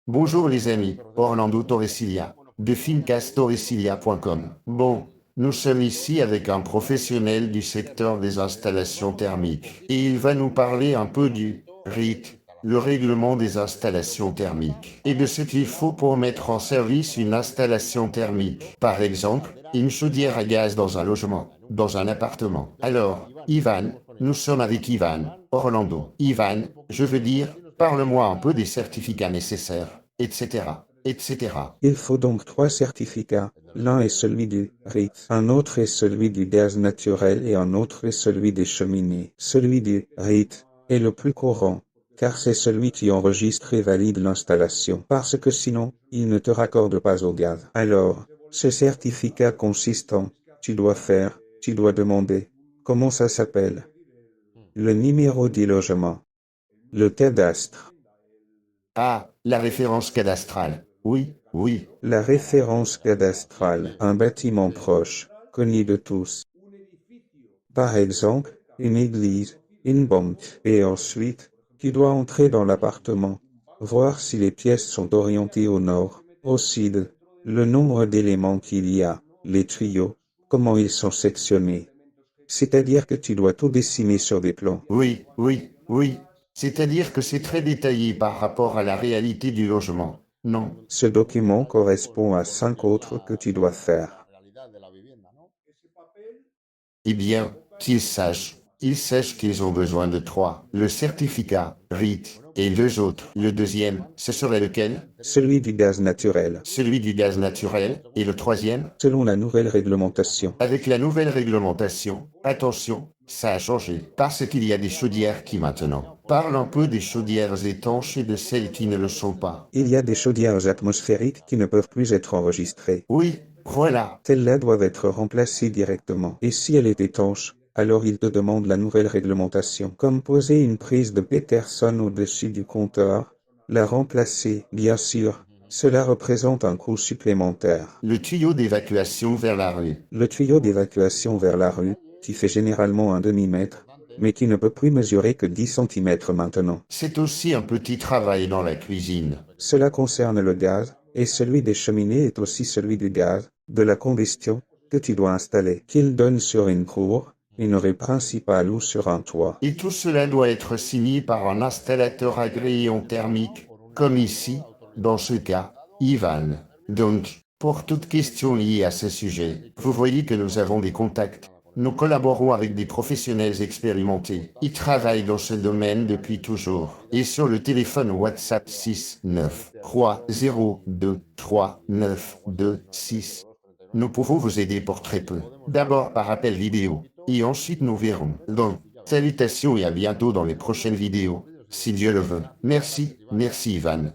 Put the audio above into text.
Bonjour les amis, Orlando Torresilia, de filmcasttorresilia.com. Bon, nous sommes ici avec un professionnel du secteur des installations thermiques, et il va nous parler un peu du RIT, le règlement des installations thermiques, et de ce qu'il faut pour mettre en service une installation thermique. Par exemple, une chaudière à gaz dans un logement, dans un appartement. Alors, Ivan, nous sommes avec Ivan, Orlando. Ivan, je veux dire, parle-moi un peu des certificats nécessaires, etc., etc. Il faut donc 3 certificats. L'un est celui du RIT, un autre est celui du gaz naturel et un autre est celui des cheminées. Celui du RIT est le plus courant, car c'est celui qui enregistre et valide l'installation, parce que sinon, il ne te raccorde pas au gaz. Alors, ce certificat consistant, tu dois demander, comment ça s'appelle? Le numéro du logement, le cadastre, Ah, la référence cadastrale. Oui, oui. la référence cadastrale, un bâtiment proche, connu de tous. Par exemple, une église, une banque, et ensuite, tu dois entrer dans l'appartement, voir si les pièces sont orientées au nord, au sud, le nombre d'éléments qu'il y a, les tuyaux, comment ils sont sectionnés. C'est-à-dire que tu dois tout dessiner sur des plans. Oui, oui, oui. C'est-à-dire que c'est très détaillé par rapport à la réalité du logement. Non. Ce document correspond à 5 autres que tu dois faire. Eh bien, ils sachent qu'ils ont besoin de 3. Le certificat, RIT, et 2 autres. Le deuxième, ce serait lequel? Celui du gaz naturel, Celui du gaz naturel. Et le troisième? selon la nouvelle réglementation. Avec la nouvelle réglementation, attention, ça a changé. Parce qu'il y a des chaudières qui maintenant parlent un peu des chaudières étanches et de celles qui ne le sont pas. Il y a des chaudières atmosphériques qui ne peuvent plus être enregistrées. Oui, voilà. Celles-là doivent être remplacées directement. Et si elle est étanche, alors il te demande la nouvelle réglementation. Comme poser une prise de Peterson au-dessus du compteur, la remplacer, bien sûr, cela représente un coût supplémentaire. Le tuyau d'évacuation vers la rue. Le tuyau d'évacuation vers la rue, qui fait généralement un demi-mètre, mais qui ne peut plus mesurer que 10 centimètres maintenant. C'est aussi un petit travail dans la cuisine. Cela concerne le gaz, et celui des cheminées est aussi celui du gaz, de la combustion, que tu dois installer, qu'il donne sur une cour, une rue principale ou sur un toit. Et tout cela doit être signé par un installateur agréé en thermique, comme ici, dans ce cas, Ivan. Donc, pour toute question liée à ce sujet, vous voyez que nous avons des contacts. Nous collaborons avec des professionnels expérimentés. Ils travaillent dans ce domaine depuis toujours. Et sur le téléphone WhatsApp 6 9 3 0 2 3 9 2 6, nous pouvons vous aider pour très peu. D'abord par appel vidéo. Et ensuite nous verrons. Donc, salutations et à bientôt dans les prochaines vidéos, si Dieu le veut. Merci, merci Ivan.